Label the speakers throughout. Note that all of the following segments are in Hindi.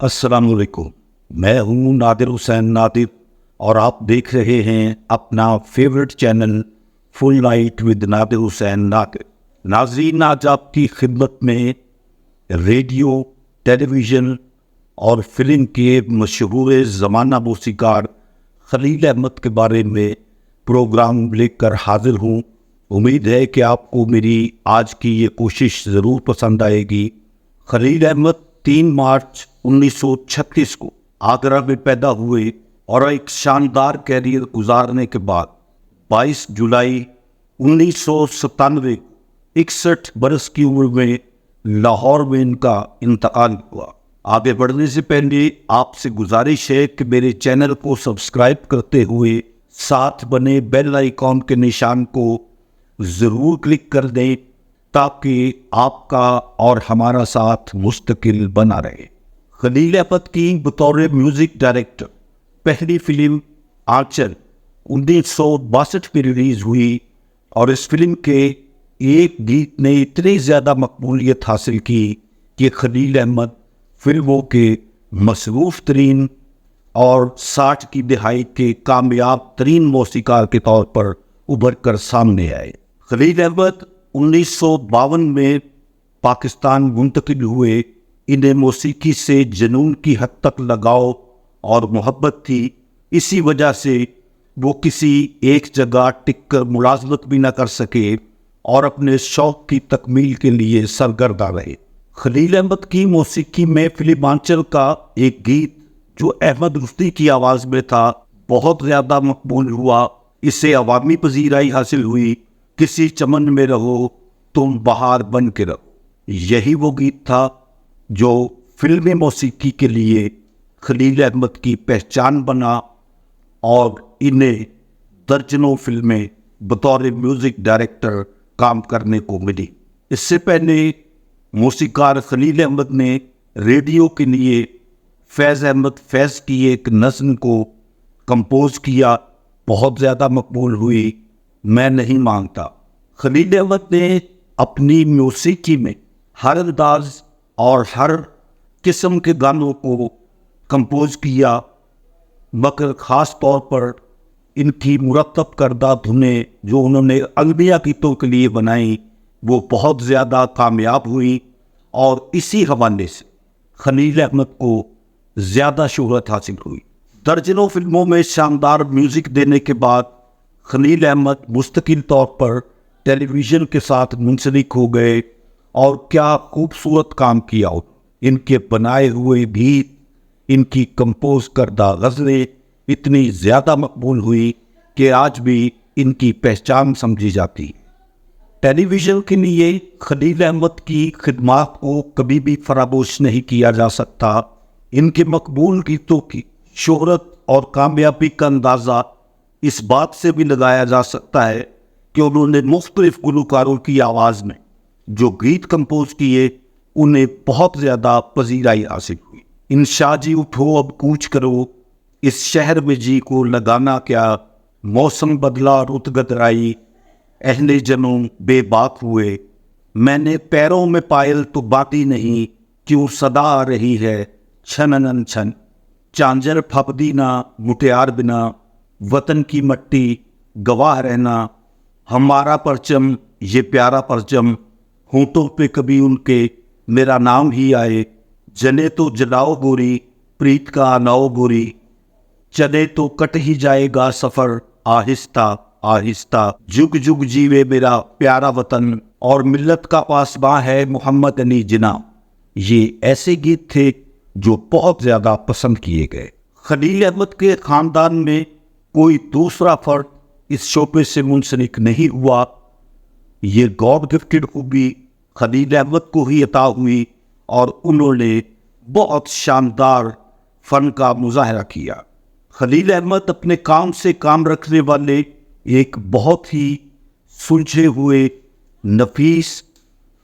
Speaker 1: अस्सलाम वालेकुम। मैं हूँ नादिर हुसैन नादिर और आप देख रहे हैं अपना favourite channel full night with Nadir Hussain Nadir. नाज़रीन, आज आपकी खिदमत में रेडियो, टेलीविज़न और फिल्म के मशहूर ज़माना मौसीकार खलील अहमद के बारे में प्रोग्राम लेकर हाजिर हूँ। उम्मीद है कि आपको मेरी आज की ये कोशिश ज़रूर पसंद आएगी। खलील अहमद 3 मार्च 1936 को आगरा में पैदा हुए और एक शानदार कैरियर गुजारने के बाद 22 जुलाई 1997 61 बरस की उम्र में लाहौर में इनका इंतकाल हुआ। आगे बढ़ने से पहले आपसे गुजारिश है कि मेरे चैनल को सब्सक्राइब करते हुए साथ बने बेल आइकॉन के निशान को ज़रूर क्लिक कर दें ताकि आपका और हमारा साथ मुस्तकिल बना रहे। खलील अहमद की बतौर म्यूज़िक डायरेक्टर पहली फिल्म आंचल 1962 में रिलीज़ हुई और इस फिल्म के एक गीत ने इतनी ज़्यादा मकबूलियत हासिल की कि खलील अहमद फिल्मों के मसरूफ़ तरीन और 60 की दहाई के कामयाब तरीन मौसीकार के तौर पर उभर कर सामने आए। खलील अहमद 1952 में पाकिस्तान मुंतकिल हुए। इन्हें मौसीकी से जुनून की हद तक लगाव और मोहब्बत थी। इसी वजह से वो किसी एक जगह टिककर मुलाजमत भी न कर सके और अपने शौक़ की तकमील के लिए सरगर्दा रहे। खलील अहमद की मौसीकी में फिल्म आंचल का एक गीत जो अहमद रुश्ती की आवाज़ में था बहुत ज़्यादा मकबूल हुआ। इसे अवामी पजीराई हासिल हुई। किसी चमन में रहो तुम बहार बन के रहो, यही वो गीत था जो फिल्मी मौसीकी के लिए खलील अहमद की पहचान बना और इन्हें दर्जनों फिल्में बतौर म्यूज़िक डायरेक्टर काम करने को मिली। इससे पहले मौसीकार खलील अहमद ने रेडियो के लिए फैज़ अहमद फैज़ की एक नज़्म को कंपोज किया, बहुत ज़्यादा मकबूल हुई, मैं नहीं मांगता। खलील अहमद ने अपनी मौसीकी में हर अंदाज और हर किस्म के गानों को कंपोज किया, मगर ख़ास तौर पर इनकी मुरतब करदा धुनें जो उन्होंने अलमिया गीतों के लिए बनाई वो बहुत ज़्यादा कामयाब हुई और इसी हवाले से खलील अहमद को ज़्यादा शोहरत हासिल हुई। दर्जनों फिल्मों में शानदार म्यूज़िक देने के बाद खलील अहमद मुस्तकिल तौर पर टेलीविज़न के साथ मुंसलिक हो गए और क्या खूबसूरत काम किया। इनके बनाए हुए गीत, इनकी कंपोज करदा गज़लें इतनी ज़्यादा मकबूल हुई कि आज भी इनकी पहचान समझी जाती। टेलीविज़न के लिए खलील अहमद की खिदमात को कभी भी फरामोश नहीं किया जा सकता। इनके मकबूल गीतों की शोहरत और कामयाबी का अंदाज़ा इस बात से भी लगाया जा सकता है कि उन्होंने मुख्तलिफ गुलकारों की आवाज़ में जो गीत कंपोज किए उन्हें बहुत ज़्यादा पजीराई हासिल हुई। इंशा जी उठो अब कूच करो, इस शहर में जी को लगाना क्या, मौसम बदला रुत गदराई, अहले जनूं बेबाक हुए, मैंने पैरों में पायल तो बाती नहीं, क्यों सदा आ रही है छनन छन, चांजर फपदी ना मुटियार बिना, वतन की मट्टी गवाह रहना, हमारा परचम ये प्यारा परचम, होंठों पे कभी उनके मेरा नाम ही आए, जले तो जलाओ गोरी प्रीत का आनाओ गोरी, चले तो कट ही जाएगा सफ़र आहिस्ता आहिस्ता, जुग जुग जीवे मेरा प्यारा वतन और मिल्लत का पासबां है मोहम्मद अली जिना। ये ऐसे गीत थे जो बहुत ज़्यादा पसंद किए गए। खलील अहमद के ख़ानदान में कोई दूसरा फ़र्द इस शोबे से मुंसलिक नहीं हुआ। ये गॉड गिफ्टेड खूबी खलील अहमद को ही अता हुई और उन्होंने बहुत शानदार फ़न का मुजाहरा किया। खलील अहमद अपने काम से काम रखने वाले एक बहुत ही सुलझे हुए, नफीस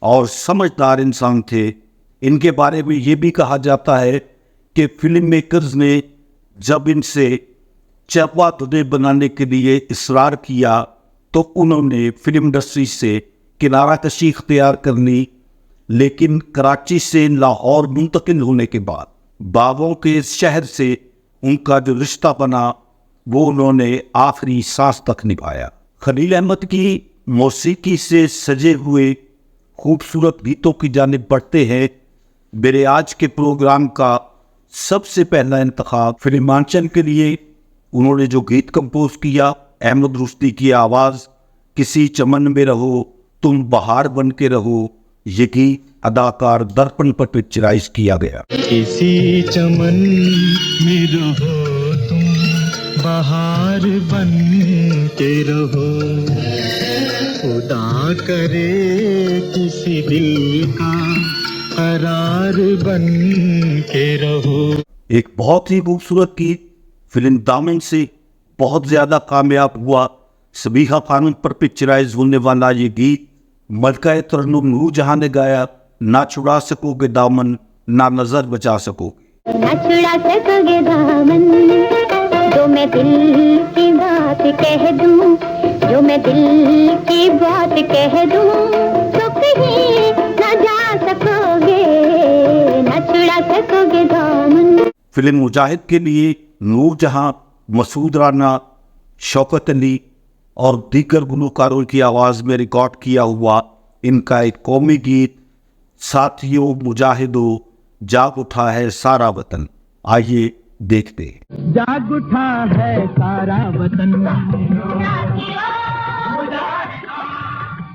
Speaker 1: और समझदार इंसान थे। इनके बारे में ये भी कहा जाता है कि फिल्म मेकर्स ने जब इनसे चपवा धुनें बनाने के लिए इसरार किया तो उन्होंने फिल्म इंडस्ट्री से किनारा कशी इख्तियार कर ली, लेकिन कराची से लाहौर मुंतकिल होने के बाद बागों के शहर से उनका जो रिश्ता बना वो उन्होंने आखिरी सांस तक निभाया। खलील अहमद की मौसीकी से सजे हुए खूबसूरत गीतों की जानिब बढ़ते हैं। मेरे आज के प्रोग्राम का सबसे पहला इंतखाब फिल्मांचल के लिए उन्होंने जो गीत कंपोज किया, अहमद रुश्दी की आवाज़, किसी चमन में रहो, तुम बहार बन के रहो, ये गीत अदाकार दर्पण पर पिक्चराइज किया गया।
Speaker 2: किसी चमन में रहो तुम बहार बन के रहो, खुदा करे किसी दिल का करार बन के रहो। एक
Speaker 1: बहुत ही खूबसूरत गीत फिल्म दामन से बहुत ज़्यादा कामयाब हुआ। सबीहा खानम पर पिक्चराइज होने वाला ये गीत मलका तरन्नुम नूरजहां ने गाया। ना छुड़ा सकोगे दामन, ना नजर बचा सकोगे।
Speaker 3: ना छुड़ा सकोगे दामन, जो मैं दिल की बात कह दूं, जो मैं दिल की बात कह दूं, तो कहीं ना जा सकोगे, ना छुड़ा सकोगे दामन।
Speaker 1: फिल्म मुजाहिद के लिए नूरजहां, मसूद राना, शौकत अली और दीगर गुलकारों की आवाज़ में रिकॉर्ड किया हुआ इनका एक कौमी गीत साथियों मुजाहिदों जाग उठा है सारा वतन। आइए देखते हैं।
Speaker 2: जाग उठा है सारा वतन,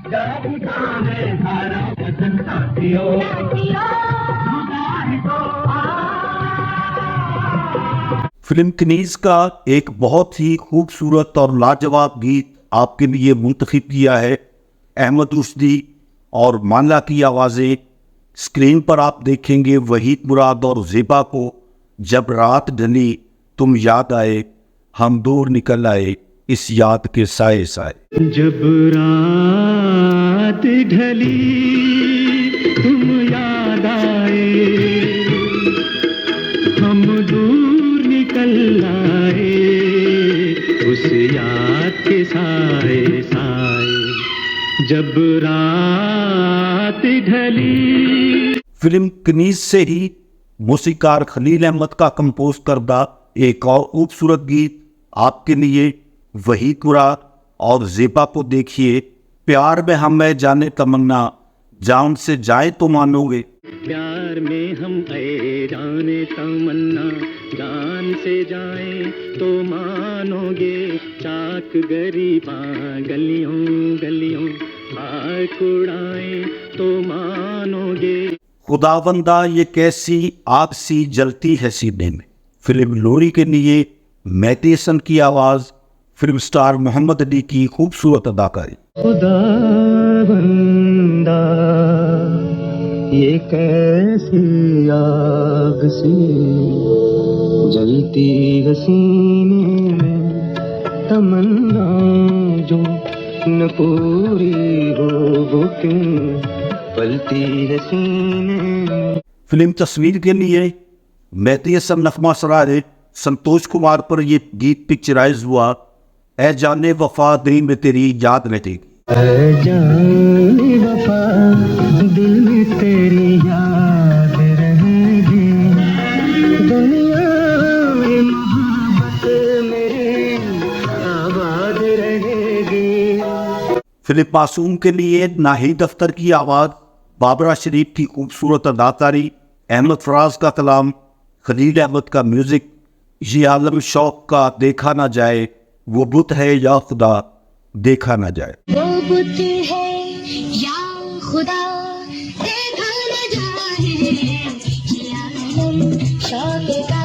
Speaker 2: जाग उठा है सारा वतन, साथियों
Speaker 1: फिल्म कनीज का एक बहुत ही खूबसूरत और लाजवाब गीत आपके लिए मुंतखब किया है। अहमद रुश्दी और माला की आवाज़ें। स्क्रीन पर आप देखेंगे वहीद मुराद और ज़ेबा को। जब रात ढली तुम याद आए, हम दूर निकल आए इस याद के साए साए।
Speaker 2: जब रात ढली तुम याद आए, हम दूर निकल आए उस याद के साए साए। जब रात ढली।
Speaker 1: फिल्म कनीज से ही मौसीकार खलील अहमद का कंपोज करदा एक और खूबसूरत गीत आपके लिए वहीद मुराद और ज़ेबा को देखिए। प्यार में हम है जाने तमन्ना, जान से जाए तो मानोगे।
Speaker 2: प्यार में हम है जाने तमन्ना, जान से जाए तो मानोगे। चाक गरीबां गलियों गलियों आग उड़ाए तो मानोगे।
Speaker 1: खुदावंदा ये कैसी आग सी जलती है सीने में। फिल्म लोरी के लिए मेहदी हसन की आवाज़, फिल्म स्टार मोहम्मद अली की खूबसूरत अदाकारी।
Speaker 2: खुदावंदा ये कैसी आग सी जलती है सीने में, तमन्ना जो न पूरी हो वो क्यों पलती है सीने में।
Speaker 1: फिल्म तस्वीर के लिए मेहदी हसन नगमा सराय संतोष कुमार पर यह गीत पिक्चराइज हुआ। ऐ जाने वफा दिल में तेरी याद रहेगी।
Speaker 2: ऐ जाने वफा दिल में तेरी याद रहेगी, दुनिया में मोहब्बत मेरी आबाद रहेगी।
Speaker 1: फिल्म मासूम के लिए नाहिद अख्तर की आवाज़, बाबरा शरीफ की खूबसूरत अदाकारी, अहमद फराज का कलाम, खलील अहमद का म्यूज़िक। ये आलम शौक का देखा ना जाए, वो बुत है या खुदा देखा ना जाए।
Speaker 3: वो बुत है या खुदा देखा न जाए, ये आलम शौक का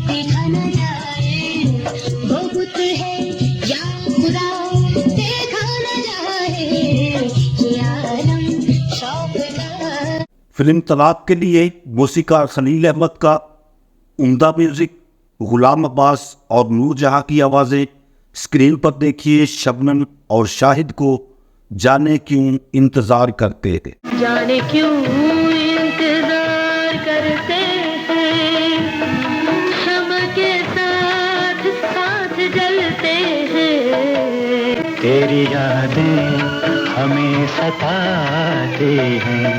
Speaker 3: देखा न जाए। वो बुत है या खुदा देखा न जाए, ये आलम शौक का।
Speaker 1: फिल्म तलाक के लिए मौसीकार खलील अहमद का उम्दा म्यूज़िक, गुलाम अब्बास और नूरजहां की आवाज़ें। स्क्रीन पर देखिए शबनम और शाहिद को जाने क्यों इंतज़ार करते थे।
Speaker 3: जाने क्यों इंतजार करते हैं, हम के साथ साथ जलते हैं।
Speaker 2: तेरी यादें हमें सताते हैं,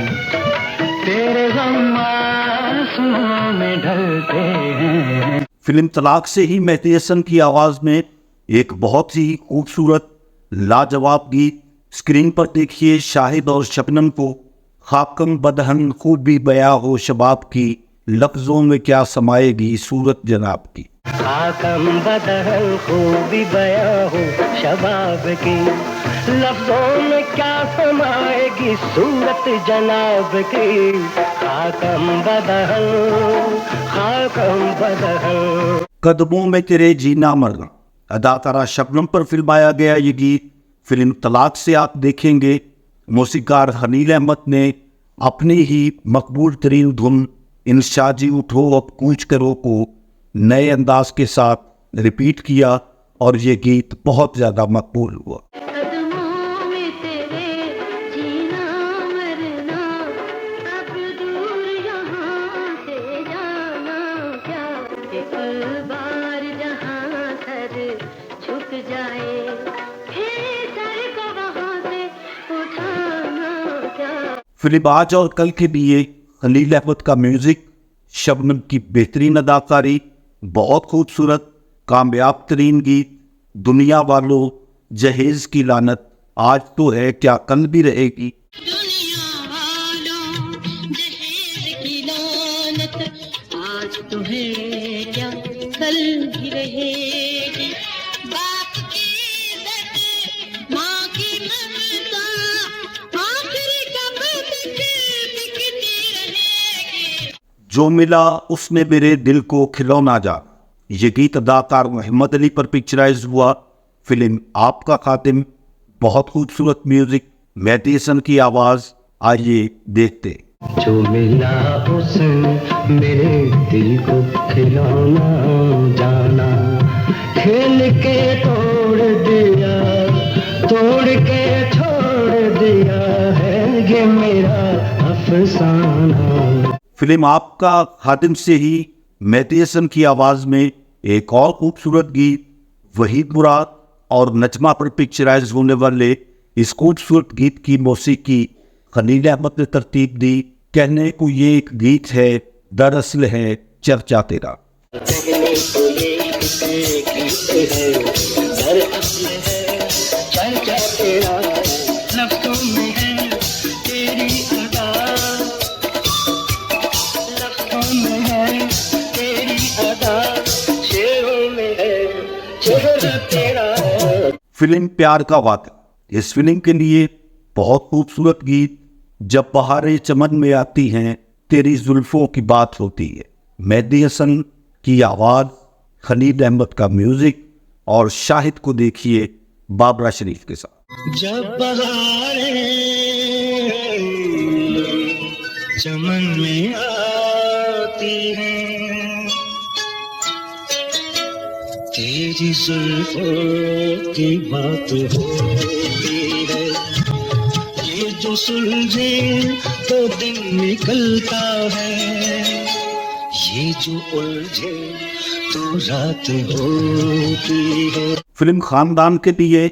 Speaker 2: तेरे गम आंसुओं में ढल
Speaker 1: फिल्म तलाक से ही मेहदी हसन की आवाज़ में एक बहुत ही खूबसूरत लाजवाब गीत। स्क्रीन पर देखिए शाहिद और शबनम को। खाकम बदहन खूबी बया हो शबाब की, लफ्ज़ों में क्या समाएगी सूरत जनाब की।
Speaker 4: खाकम बदहन खूबी बया हो शबाब की, लफ्जों में क्या समाएगी सूरत जनाब की। खाकम बदहन
Speaker 1: कदमों में तेरे जीना मरना। अदाकारा शबनम पर फिल्माया गया ये गीत फिल्म तलाक से आप देखेंगे। मौसीकार खलील अहमद ने अपनी ही मकबूल तरीन धुन इंशाजी उठो अब कूच करो को नए अंदाज के साथ रिपीट किया और ये गीत बहुत ज़्यादा मकबूल हुआ।
Speaker 3: कदमों में तेरे जीना मरना, अब दूर यहाँ से जाना क्या। एक बार जहाँ सर झुक जाए, फिर सर को वहाँ से उठाना क्या।
Speaker 1: फिल्म आज और कल के लिए खलील अहमद का म्यूजिक, शबनम की बेहतरीन अदाकारी, बहुत खूबसूरत कामयाब तरीन गीत, दुनिया वालों, जहेज की लानत, आज तो है क्या कल भी रहेगी।
Speaker 3: दुनिया वालों, जहेज की लानत, आज तो है क्या कल भी रहेगी। बाप की इज्जत, माँ की ममता, आखिर कब तक बिकती रहेगी।
Speaker 1: जो मिला उसने मेरे दिल को खिलौना जा। ये गीत अदाकार मोहम्मद अली पर पिक्चराइज हुआ। फिल्म आपका खातिम, बहुत खूबसूरत म्यूजिक, मेहदी हसन की आवाज़, आइए देखते।
Speaker 4: जो मिला उसने मेरे दिल को खिलौना जाना, खेल के तोड़ दिया, तोड़ के छोड़ दिया है ये मेरा अफसाना।
Speaker 1: फिल्म आपका खातिम से ही मेहदी हसन की आवाज़ में एक और खूबसूरत गीत वहीद मुराद और नजमा पर पिक्चराइज होने वाले इस खूबसूरत गीत की मौसीकी खलील अहमद ने तरतीब दी। कहने को ये एक गीत है, दरअसल है चर्चा तेरा।
Speaker 4: कहने को ये एक गीत है, दरअसल है चर्चा तेरा। लफ्ज़ों में है तेरी अदा, लफ्ज़ों में है तेरी अदा, शेरों में है चेहरा तेरा।
Speaker 1: फिल्म प्यार का वादा, इस फिल्म के लिए बहुत खूबसूरत गीत जब बहारें चमन में आती हैं तेरी जुल्फों की बात होती है। मेहदी हसन की आवाज़, खलील अहमद का म्यूजिक और शाहिद को देखिए बाबरा शरीफ के साथ।
Speaker 4: जब बहारें चमन में आती हैं तेरी जुल्फों की बात होती है, ये जो सुलझे तो दिन निकलता है, ये जो उलझे तो रात होती है।
Speaker 1: फिल्म खानदान के लिए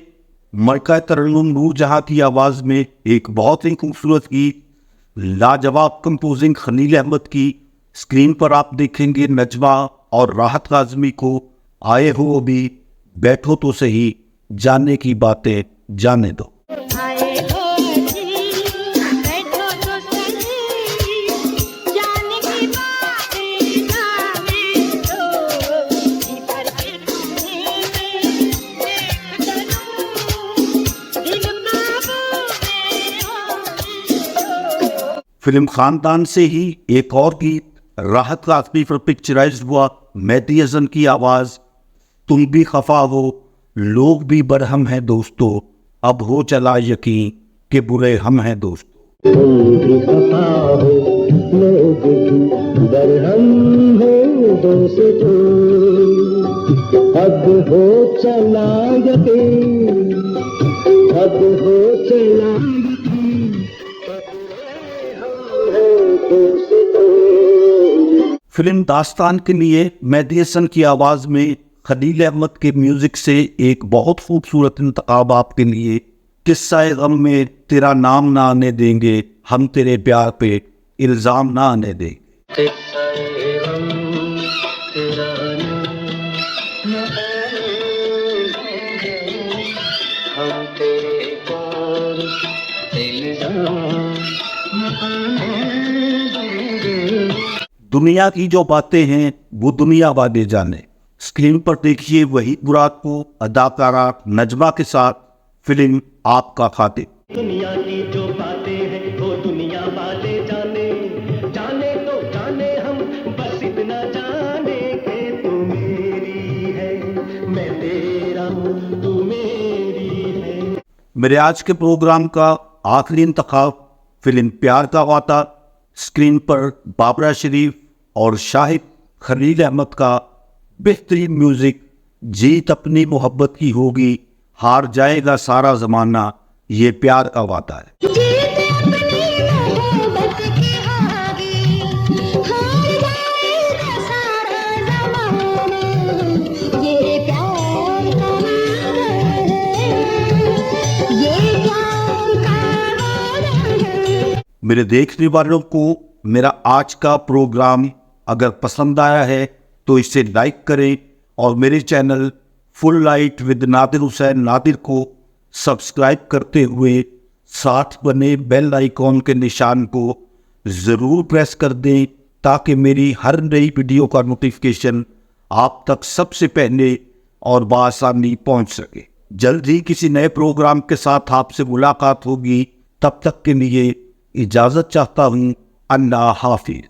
Speaker 1: मरका तरन्नुम नूरजहां की आवाज़ में एक बहुत ही खूबसूरत गीत, लाजवाब कंपोजिंग खलील अहमद की। स्क्रीन पर आप देखेंगे नजमा और राहत काज़मी को। आए हो अभी, बैठो तो सही, जानने की बातें जाने दो।
Speaker 3: आए हो जी, बैठो तो सही, जाने की बातें जाने दो। भीतर के कोने में देख तनू, दिल काबू में हो।
Speaker 1: फिल्म खानदान से ही एक और गीत राहत काज़मी पर पिक्चराइज हुआ। मेहदी हसन की आवाज़, तुम भी खफा हो, लोग भी बरहम हैं दोस्तों, अब हो चला यकीन कि बुरे हम हैं दोस्तों।
Speaker 4: तुम भी खफा हो, लोग भी बरहम हो दोस्तों, अब हो चला यकीन, अब हो चला यकीन, हम हैं दोस्तों।
Speaker 1: फिल्म दास्तान के लिए मेहदी हसन की आवाज़ में खलील अहमद के म्यूज़िक से एक बहुत खूबसूरत इंतखाब आपके लिए। किस्सा-ए गम में तेरा नाम ना आने देंगे, हम तेरे प्यार पे इल्ज़ाम ना आने देंगे।
Speaker 4: किस्सा-ए गम तेरा नाम
Speaker 1: दुनिया की जो बातें हैं वो दुनिया वाले जाने। स्क्रीन पर देखिए वही मुराद को अदाकारा नजमा के साथ फिल्म आपका खातिब।
Speaker 4: दुनिया की जो बातें हैं वो दुनिया वाले जाने, जाने तो जाने हम बस इतना जाने के तू मेरी है, मैं तेरा हूँ तू मेरी है।
Speaker 1: मेरे आज के प्रोग्राम का आखिरी इंतखाब फिल्म प्यार का वादा। स्क्रीन पर बाबरा शरीफ और शाहिद खलील अहमद का बेहतरीन म्यूजिक। जीत अपनी मोहब्बत की होगी, हार जाएगा सारा जमाना, ये प्यार का वादा है।
Speaker 3: जीत अपनी मोहब्बत की होगी, हार जाएगा सारा ज़माना, ये प्यार का वादा है, ये प्यार का वादा है।
Speaker 1: मेरे देखने वालों को मेरा आज का प्रोग्राम अगर पसंद आया है तो इसे लाइक करें और मेरे channel full light with Nadir Hussain Nadir को सब्सक्राइब करते हुए साथ बने बेल आइकॉन के निशान को ज़रूर प्रेस कर दें ताकि मेरी हर नई वीडियो का नोटिफिकेशन आप तक सबसे पहले और बआसानी पहुंच सके। जल्द ही किसी नए प्रोग्राम के साथ आपसे मुलाकात होगी। तब तक के लिए इजाज़त चाहता हूँ। अल्लाह हाफिज़।